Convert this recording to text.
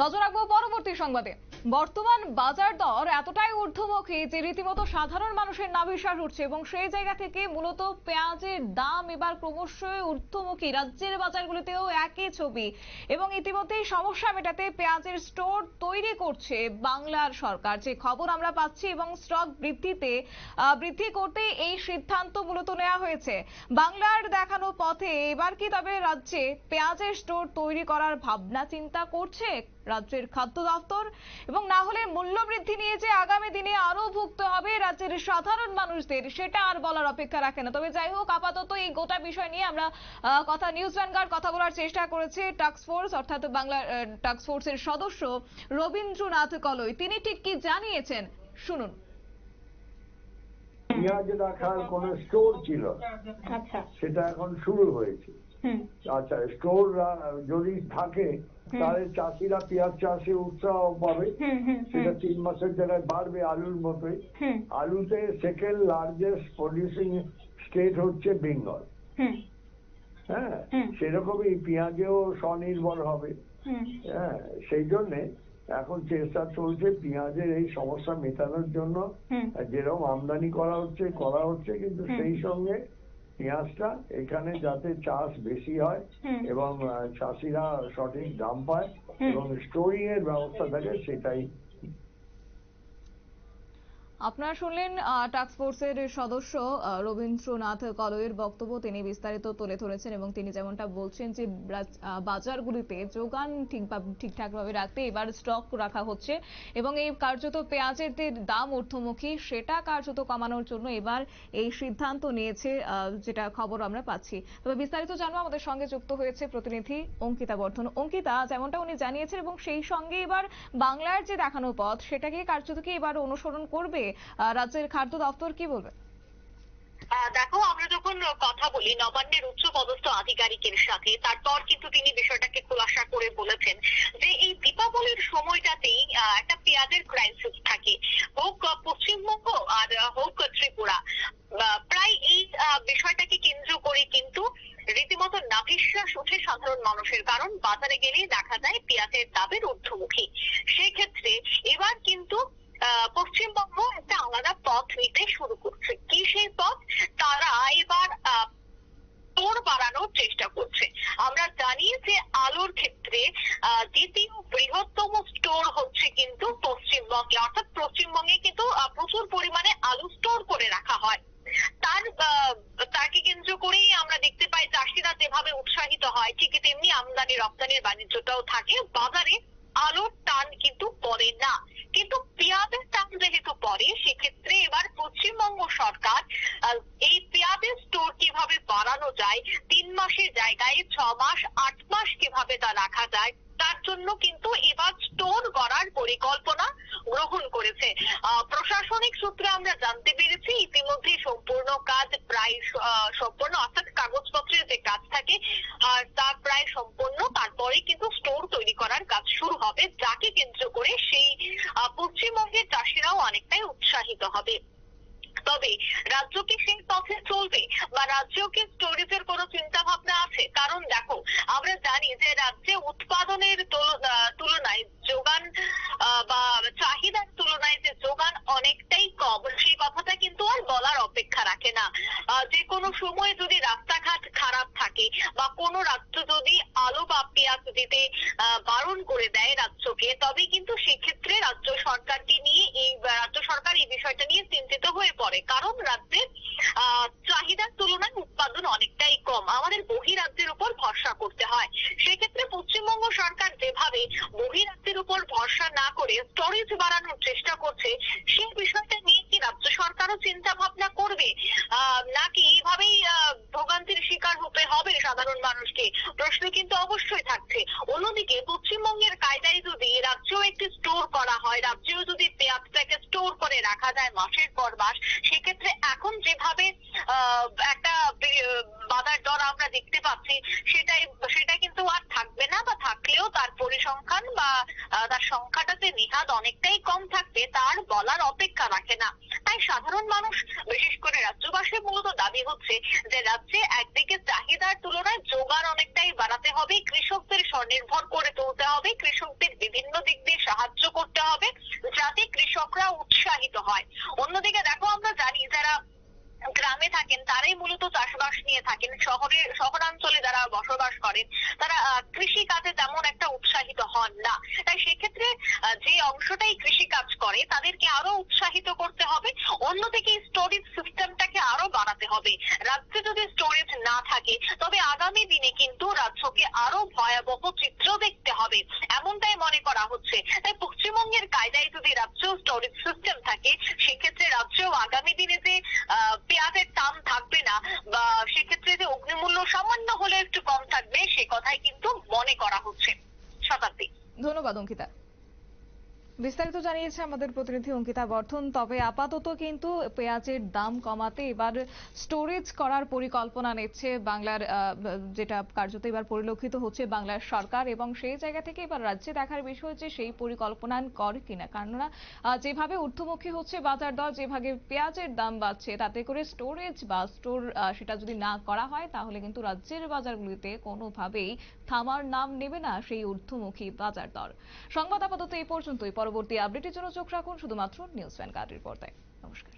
নজর রাখবো পরবর্তী সংবাদে। বর্তমান বাজার দর এতটাই ঊর্ধ্বমুখী যে রীতিমতো সাধারণ মানুষের নাভিশ্বাস উঠছে এবং সেই জায়গা থেকে মূলত পেঁয়াজের দাম এবার ক্রমশ ঊর্ধ্বমুখী। রাজ্যের বাজারগুলিতেও একই ছবি এবং ইতিমধ্যেই সমস্যা মেটাতে পেঁয়াজের স্টোর তৈরি করছে বাংলার সরকার, যে খবর আমরা পাচ্ছি, এবং স্টক বৃদ্ধি করতে এই সিদ্ধান্ত মূলত নেওয়া হয়েছে। বাংলার দেখানো পথে এবার কি তবে রাজ্যে পেঁয়াজের স্টোর তৈরি করার ভাবনা চিন্তা করছে রাজ্যের খাদ্য দপ্তর? এবং না হলে মূল্য বৃদ্ধি নিয়ে যে আগামী দিনে আরো ভুগতে হবে রাজ্যের সাধারণ মানুষদের, সেটা আর বলার অপেক্ষা রাখে না। তবে যাই হোক, আপাতত এই গোটা বিষয় নিয়ে আমরা নিউজ ভ্যানগার্ড কথা বলার চেষ্টা করেছে টাস্ক ফোর্স, অর্থাৎ বাংলা টাস্ক ফোর্সের সদস্য রবীন্দ্রনাথ কলই। তিনি ঠিক কি জানিয়েছেন শুনুন। পেঁয়াজ রাখার কোন স্টোর ছিল, আচ্ছা, সেটা এখন শুরু হয়েছে। আচ্ছা, স্টোর যদি থাকে তাহলে চাষিরা পেঁয়াজ চাষে উৎসাহ পাবে, সেটা 3 মাসের জায়গায় বাড়বে আলুর মতোই। আলুতে সেকেন্ড লার্জেস্ট প্রডিউসিং স্টেট হচ্ছে বেঙ্গল। হ্যাঁ, সেরকমই পেঁয়াজেও স্বনির্ভর হবে। হ্যাঁ, সেই জন্যে এখন চেষ্টা চলছে পেঁয়াজের এই সমস্যা মেটানোর জন্য। যেরকম আমদানি করা হচ্ছে, কিন্তু সেই সঙ্গে পেঁয়াজটা এখানে যাতে চাষ বেশি হয় এবং চাষিরা সঠিক দাম পায় এবং স্টোরিং এর ব্যবস্থা থাকে, সেটাই। আপনারা শুনলেন টাস্ক ফোর্সের সদস্য রবীন্দ্রনাথ কলইয়ের বক্তব্য। তিনি বিস্তারিত তুলে ধরেছেন এবং তিনি যেমনটা বলছেন যে বাজারগুলিতে যোগান ঠিকঠাকভাবে রাখতে এবার স্টক রাখা হচ্ছে এবং এই কার্যত পেঁয়াজের যে দাম ঊর্ধ্বমুখী সেটা কার্যত কমানোর জন্য এবার এই সিদ্ধান্ত নিয়েছে, যেটা খবর আমরা পাচ্ছি। তবে বিস্তারিত জানবো, আমাদের সঙ্গে যুক্ত হয়েছে প্রতিনিধি অঙ্কিতা বর্ধন। অঙ্কিতা, যেমনটা উনি জানিয়েছেন এবং সেই সঙ্গে এবার বাংলার যে দেখানো পথ সেটাকে কার্যত কি এবার অনুসরণ করবে রাজ্যের খাদ্য দপ্তর, কি বলবে? দেখো, আমরা যখন কথা বলি নবান্নের উচ্চ পদস্থ আধিকারিকের সাথে, তারপর কিন্তু তিনি বিষয়টাকে খোলাসা করে বলেছেন যে এই দীপাবলির সময়টাতেই একটা পেঁয়াজের ক্রাইসিস থাকে, হোক পশ্চিমবঙ্গ আর হোক ত্রিপুরা। প্রায় এই বিষয়টাকে কেন্দ্র করে কিন্তু রীতিমতো নাভিশ্বাস ওঠে সাধারণ মানুষের, কারণ বাজারে গেলেই দেখা যায় পেঁয়াজের দামের ঊর্ধ্বমুখী। সেক্ষেত্রে এবার কিন্তু পশ্চিমবঙ্গ একটা আলাদা পথ নিতে শুরু করছে। কি সেই পথ? তারা এবার স্টোর বাড়ানোর চেষ্টা করছে। আমরা জানি যে আলুর ক্ষেত্রে দ্বিতীয় বৃহত্তম স্টোর হচ্ছে কিন্তু পশ্চিমবঙ্গে, অর্থাৎ পশ্চিমবঙ্গে কিন্তু প্রচুর পরিমাণে আলু স্টোর করে রাখা হয়। তাকে কেন্দ্র করেই আমরা দেখতে পাই চাষিরা যেভাবে উৎসাহিত হয়, ঠিক তেমনি আমদানি রপ্তানির বাণিজ্যটাও থাকে। বাজারে আলুর টান কিন্তু পড়ে না, কিন্তু পেঁয়াজের টান যেহেতু পড়ে, সেক্ষেত্রে এবার পশ্চিমবঙ্গ সরকার এই পেঁয়াজের স্টোর কিভাবে বাড়ানো যায়, 3 মাসের জায়গায় 6 মাস 8 মাস কিভাবে তা রাখা যায়, তার জন্য কিন্তু এবার স্টোর গড়ার পরিকল্পনা গ্রহণ করেছে। প্রশাসনিক সূত্রে আমরা জানতে পেরেছি ইতিমধ্যে সম্পূর্ণ কাজ প্রায় সম্পূর্ণ, অর্থাৎ কাগজপত্রের যে কাজ থাকে তা প্রায় সম্পূর্ণ। তারপরে কিন্তু স্টোর তৈরি করার কাজ শুরু হবে, যাকে কেন্দ্র করে সেই পশ্চিমবঙ্গের চাষিরাও অনেকটাই উৎসাহিত হবে। তবে রাজ্য কি সেই পথে চলবে বা রাজ্যেও কি স্টোরেজের কোনো চিন্তা ভাবনা আছে? কারণ দেখো, আমরা জানি যে রাজ্যে উৎপাদনের তুলনায় যোগান বা চাহিদার তুলনায় যে যোগান অনেকটাই কম, সেই কথাটা কিন্তু আর বলার অপেক্ষা রাখে না। যে কোনো সময় যদি রাস্তাঘাট খারাপ থাকে বা কোনো রাজ্য যদি আলু বা পেঁয়াজ দিতে বারণ করে দেয় রাজ্যকে, তবে কিন্তু সেক্ষেত্রে রাজ্য সরকারকে নিয়ে রাজ্য সরকার এই বিষয়টা নিয়ে চিন্তিত হয়ে পড়ে, কারণ রাজ্যের চাহিদার তুলনায় উৎপাদন অনেকটাই কম, আমাদের বহিরাজ্যের উপর ভরসা করতে হয়। সেক্ষেত্রে পশ্চিমবঙ্গ সরকার যেভাবে বহিরাজ্যের উপর ভরসা না করে স্টোরেজ বাড়ানোর চেষ্টা করছে, সেই বিষয়টা নিয়ে কি রাজ্য সরকারও চিন্তা ভাবনা করবে, নাকি এইভাবেই ভোগান্তির শিকার হতে হবে সাধারণ মানুষকে? প্রশ্ন কিন্তু অবশ্যই থাকছে। অন্যদিকে পশ্চিমবঙ্গের কায়দায় যদি রাজ্যেও একটি স্টোর করা হয়, রাজ্যেও যদি পেঁয়াজটাকে স্টোর করে রাখা যায় মাসের পর মাস, সেক্ষেত্রে এখন যেভাবে একটা বাজার দর আমরা দেখতে পাচ্ছি, সেটা কিন্তু আর থাকবে না, বা থাকলেও তার পরিসংখ্যান বা তার সংখ্যাটা যে নেহাত অনেকটাই কম থাকবে তার বলার অপেক্ষা রাখে না। তাই সাধারণ মানুষ, বিশেষ করে রাজ্যবাসীর মূলত দাবি হচ্ছে যে রাজ্যে একদিকে চাহিদার তুলনায় যোগান অনেকটাই বাড়াতে হবে, কৃষকদের স্বনির্ভর করে তুলতে হবে, কৃষকদের বিভিন্ন দিক দিয়ে সাহায্য করতে হবে যাতে কৃষকরা উৎসাহিত হয়। অন্যদিকে দেখো, আমরা জানি যারা গ্রামে থাকেন তারাই মূলত চাষবাস নিয়ে থাকেন, শহরাঞ্চলে যারা বসবাস করেন তারা কৃষি কাজে তেমন একটা উৎসাহিত হন না। তাই সেক্ষেত্রে যে অংশটাই কৃষি কাজ করে তাদেরকে আরো উৎসাহিত করতে হবে। অন্যদিকে স্টোরেজ সিস্টেমটাকে আরো বাড়াতে হবে। রাজ্যে যদি স্টোরেজ না থাকে তবে আগামী দিনে কিন্তু রাজ্যকে আরো ভয়াবহ চিত্র দেখতে হবে, এমনটাই মনে করা হচ্ছে। তাই পশ্চিমবঙ্গের কায়দায় যদি রাজ্যেও স্টোরেজ সিস্টেম থাকে সেক্ষেত্রে রাজ্যেও আগামী দিনে যে পেঁয়াজের দাম থাকবে না বা সেক্ষেত্রে যে অগ্নিমূল্য সামান্য হলে একটু কম থাকবে সে কথাই কিন্তু মনে করা হচ্ছে। শতাব্দী। ধন্যবাদ অঙ্কিতা। বিস্তারিত জানিয়েছে আমাদের প্রতিনিধি অঙ্কিতা বর্ধন। তবে আপাতত কিন্তু পেঁয়াজের দাম কমাতে এবার স্টোরেজ করার পরিকল্পনা নিচ্ছে বাংলার, যেটা কার্যত এবার পরিলক্ষিত হচ্ছে বাংলার সরকার, এবং সেই জায়গা থেকে এবার রাজ্যে দেখার বিষয় যে সেই পরিকল্পনা করে কিনা। কেননা যেভাবে ঊর্ধ্বমুখী হচ্ছে বাজার দর, যেভাবে পেঁয়াজের দাম বাড়ছে, তাতে করে স্টোরেজ বা স্টোর সেটা যদি না করা হয় তাহলে কিন্তু রাজ্যের বাজারগুলিতে কোনোভাবেই থামার নাম নেবে না সেই ঊর্ধ্বমুখী বাজার দর। সংবাদ আপাতত এই পর্যন্তই। পরবর্তী আপডেটের জন্য চোখ রাখুন শুধুমাত্র নিউজ ভ্যানগার্ডের পর্দায়। নমস্কার।